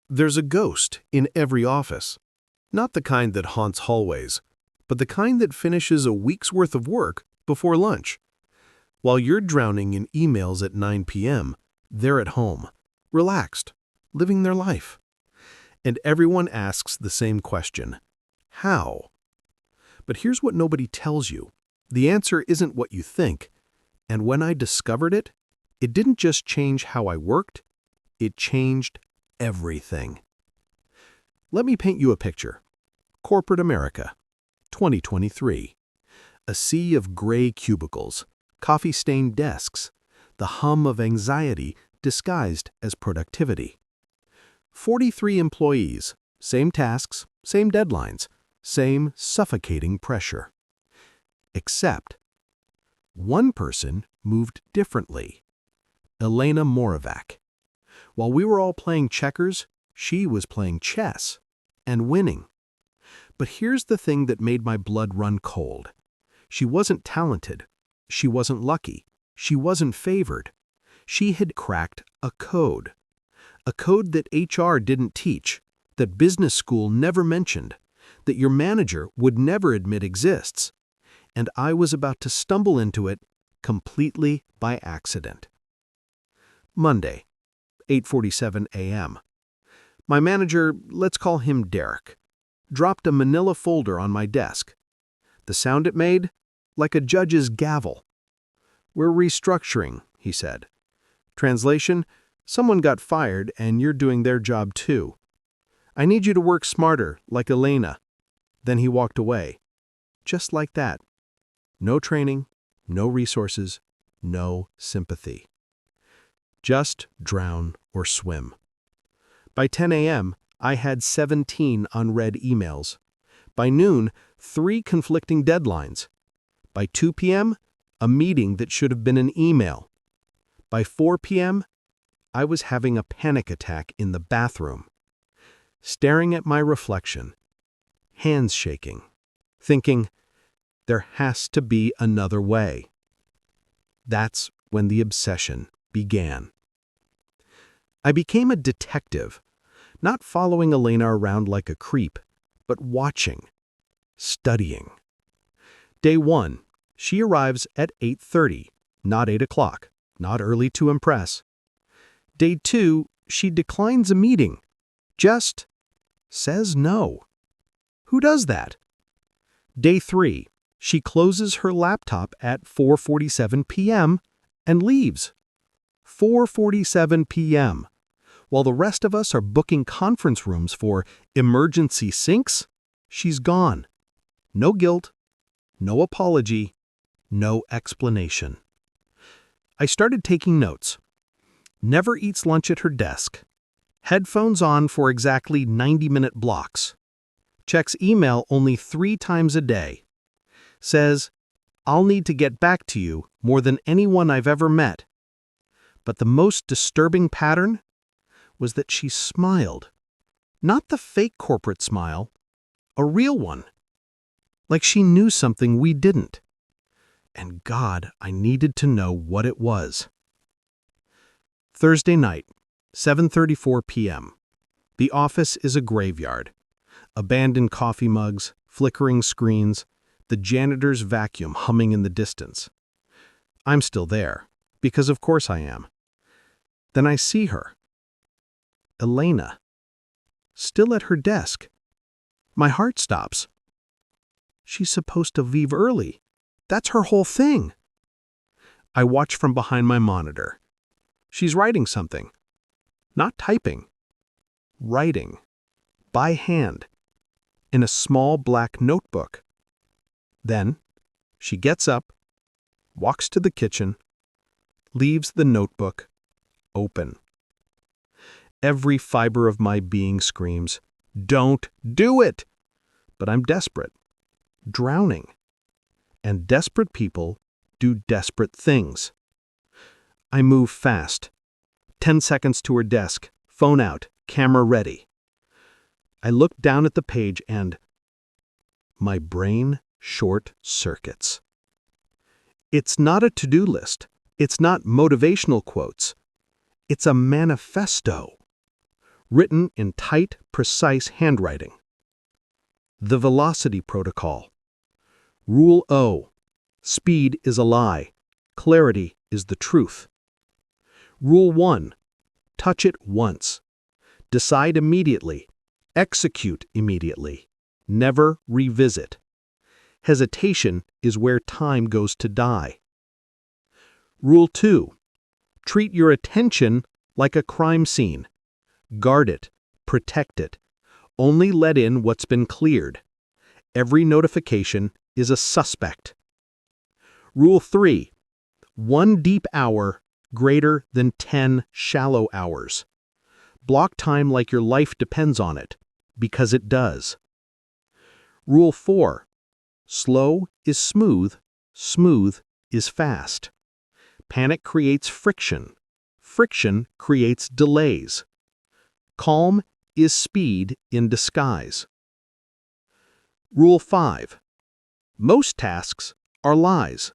There's a ghost in every office. Not the kind that haunts hallways, but the kind that finishes a week's worth of work before lunch. While you're drowning in emails at 9 p.m., they're at home, relaxed, living their life. And everyone asks the same question: how? But here's what nobody tells you. The answer isn't what you think. And when I discovered it, it didn't just change how I worked, it changed everything. Let me paint you a picture. Corporate America, 2023. A sea of gray cubicles, coffee-stained desks, the hum of anxiety disguised as productivity. 43 employees, same tasks, same deadlines, same suffocating pressure. Except one person moved differently. Elena Moravec. While we were all playing checkers, she was playing chess and winning. But here's the thing that made my blood run cold. She wasn't talented. She wasn't lucky. She wasn't favored. She had cracked a code. A code that HR didn't teach, that business school never mentioned, that your manager would never admit exists. And I was about to stumble into it completely by accident. Monday, 8:47 a.m. My manager, let's call him Derek, dropped a manila folder on my desk. The sound it made? Like a judge's gavel. "We're restructuring," he said. Translation: someone got fired and you're doing their job too. I need you to work smarter, like Elena. Then he walked away. Just like that. No training, no resources, no sympathy. Just drown or swim. By 10 a.m., I had 17 unread emails. By noon, 3 conflicting deadlines. By 2 p.m., a meeting that should have been an email. By 4 p.m., I was having a panic attack in the bathroom. Staring at my reflection, hands shaking, thinking, there has to be another way. That's when the obsession began. I became a detective, not following Elena around like a creep, but watching, studying. Day 1, she arrives at 8:30, not 8 o'clock, not early to impress. Day 2, she declines a meeting, just says no. Who does that? Day 3, she closes her laptop at 4:47 p.m. and leaves. 4:47 p.m. While the rest of us are booking conference rooms for emergency sinks, she's gone. No guilt, no apology, no explanation. I started taking notes. Never eats lunch at her desk. Headphones on for exactly 90-minute blocks. Checks email only 3 times a day. Says, "I'll need to get back to you more than anyone I've ever met." But the most disturbing pattern was that she smiled. Not the fake corporate smile, a real one. Like she knew something we didn't. And God, I needed to know what it was. Thursday night, 7:34 p.m. The office is a graveyard. Abandoned coffee mugs, flickering screens, the janitor's vacuum humming in the distance. I'm still there, because of course I am. Then I see her. Elena. Still at her desk. My heart stops. She's supposed to leave early. That's her whole thing. I watch from behind my monitor. She's writing something. Not typing. Writing. By hand. In a small black notebook. Then, she gets up, walks to the kitchen, leaves the notebook open. Every fiber of my being screams, "Don't do it!" But I'm desperate. Drowning. And desperate people do desperate things. I move fast. 10 seconds to her desk, phone out, camera ready. I look down at the page and my brain short circuits. It's not a to-do list. It's not motivational quotes. It's a manifesto. written in tight, precise handwriting. The velocity protocol. Rule O. Speed is a lie. Clarity is the truth. Rule 1. Touch it once. Decide immediately. Execute immediately. Never revisit. Hesitation is where time goes to die. Rule 2. Treat your attention like a crime scene. Guard it. Protect it. Only let in what's been cleared. Every notification is a suspect. Rule 3. 1 deep hour greater than 10 shallow hours. Block time like your life depends on it, because it does. Rule 4. Slow is smooth, smooth is fast. Panic creates friction. Friction creates delays. Calm is speed in disguise. Rule 5. Most tasks are lies.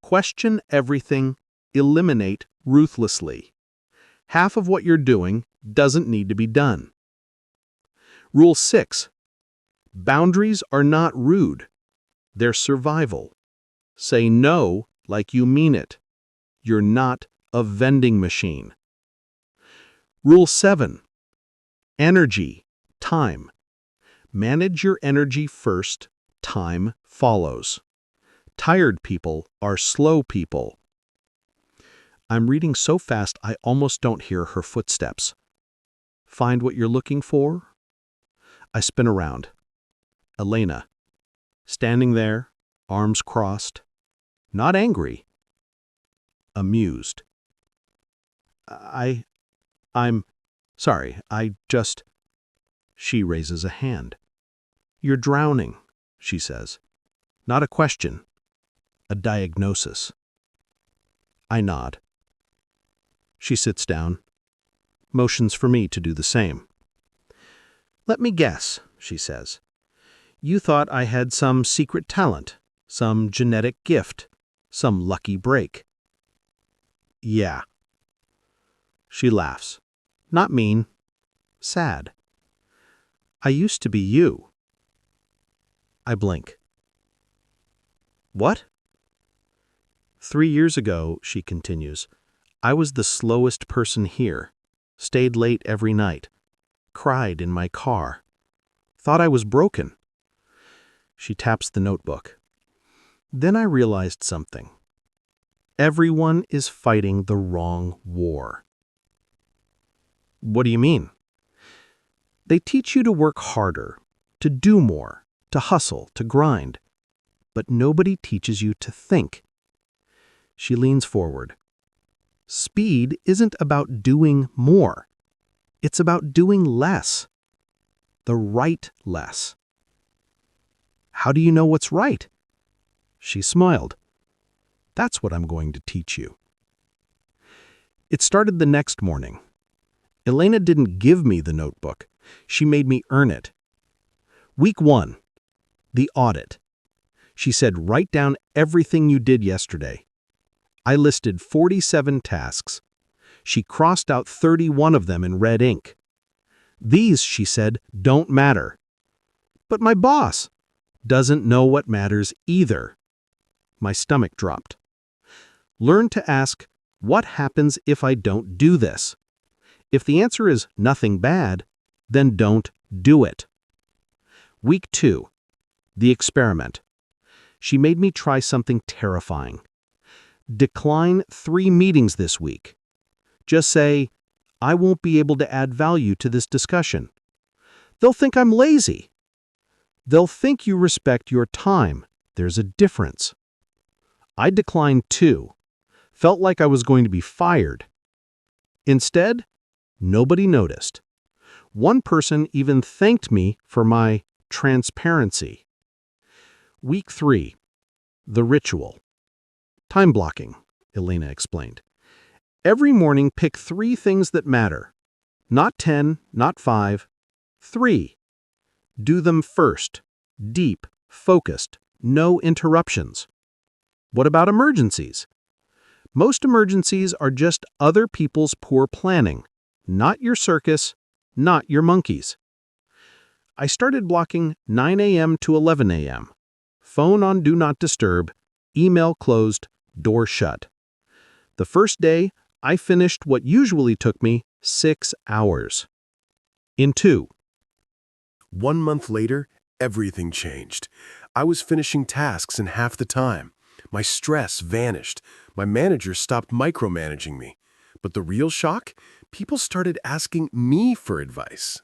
Question everything, eliminate ruthlessly. Half of what you're doing doesn't need to be done. Rule 6. Boundaries are not rude. They're survival. Say no like you mean it. You're not a vending machine. Rule 7. Energy, time. Manage your energy first, time follows. Tired people are slow people. I'm reading so fast I almost don't hear her footsteps. Find what you're looking for? I spin around. Elena, standing there, arms crossed, not angry, amused. I'm sorry, She raises a hand. You're drowning, she says. Not a question, a diagnosis. I nod. She sits down, motions for me to do the same. Let me guess, she says. You thought I had some secret talent, some genetic gift, some lucky break. Yeah. She laughs. Not mean. Sad. I used to be you. I blink. What? 3 years ago, she continues, I was the slowest person here, stayed late every night, cried in my car, thought I was broken. She taps the notebook. Then I realized something. Everyone is fighting the wrong war. What do you mean? They teach you to work harder, to do more, to hustle, to grind. But nobody teaches you to think. She leans forward. Speed isn't about doing more. It's about doing less. The right less. How do you know what's right? She smiled. That's what I'm going to teach you. It started the next morning. Elena didn't give me the notebook. She made me earn it. Week 1. The audit. She said, write down everything you did yesterday. I listed 47 tasks. She crossed out 31 of them in red ink. These, she said, don't matter. But my boss doesn't know what matters either. My stomach dropped. Learn to ask, what happens if I don't do this? If the answer is nothing bad, then don't do it. Week 2. The experiment. She made me try something terrifying. Decline 3 meetings this week. Just say, I won't be able to add value to this discussion. They'll think I'm lazy. They'll think you respect your time. There's a difference. I declined 2. Felt like I was going to be fired. Instead, nobody noticed. One person even thanked me for my transparency. Week 3. The ritual. Time blocking, Elena explained. Every morning pick 3 things that matter. Not 10, not 5. 3. Do them first. Deep, focused, no interruptions. What about emergencies? Most emergencies are just other people's poor planning, not your circus, not your monkeys. I started blocking 9 a.m. to 11 a.m. Phone on Do Not Disturb, email closed, door shut. The first day, I finished what usually took me 6 hours. In 2. 1 month later, everything changed. I was finishing tasks in half the time. My stress vanished. My manager stopped micromanaging me. But the real shock? People started asking me for advice.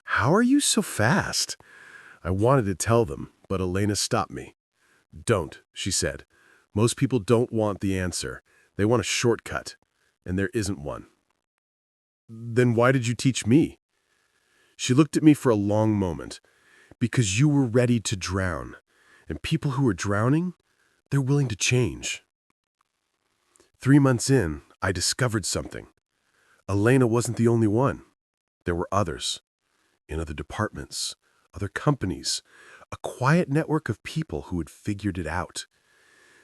How are you so fast? I wanted to tell them, but Elena stopped me. Don't, she said. Most people don't want the answer. They want a shortcut, and there isn't one. Then why did you teach me? She looked at me for a long moment. Because you were ready to drown. And people who are drowning, they're willing to change. 3 months in, I discovered something. Elena wasn't the only one. There were others. In other departments, other companies, a quiet network of people who had figured it out.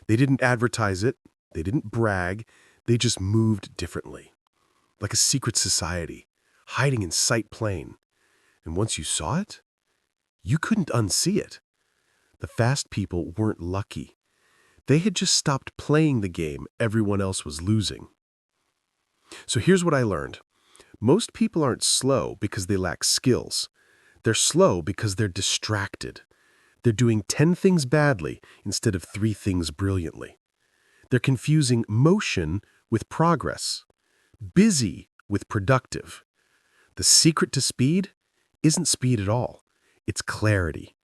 They didn't advertise it, they didn't brag, they just moved differently. Like a secret society, hiding in sight plain. And once you saw it, you couldn't unsee it. The fast people weren't lucky. They had just stopped playing the game everyone else was losing. So here's what I learned. Most people aren't slow because they lack skills. They're slow because they're distracted. They're doing 10 things badly instead of 3 things brilliantly. They're confusing motion with progress, busy with productive. The secret to speed isn't speed at all. It's clarity.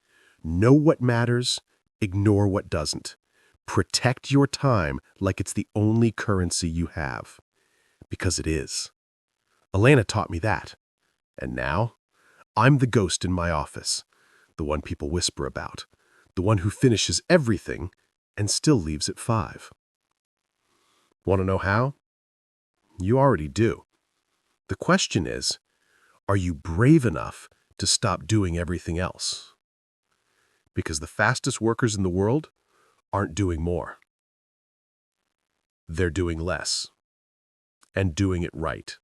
Know what matters, ignore what doesn't. Protect your time like it's the only currency you have. Because it is. Elena taught me that. And now, I'm the ghost in my office, the one people whisper about, the one who finishes everything and still leaves at 5. Want to know how? You already do. The question is, are you brave enough to stop doing everything else? Because the fastest workers in the world aren't doing more. They're doing less and doing it right.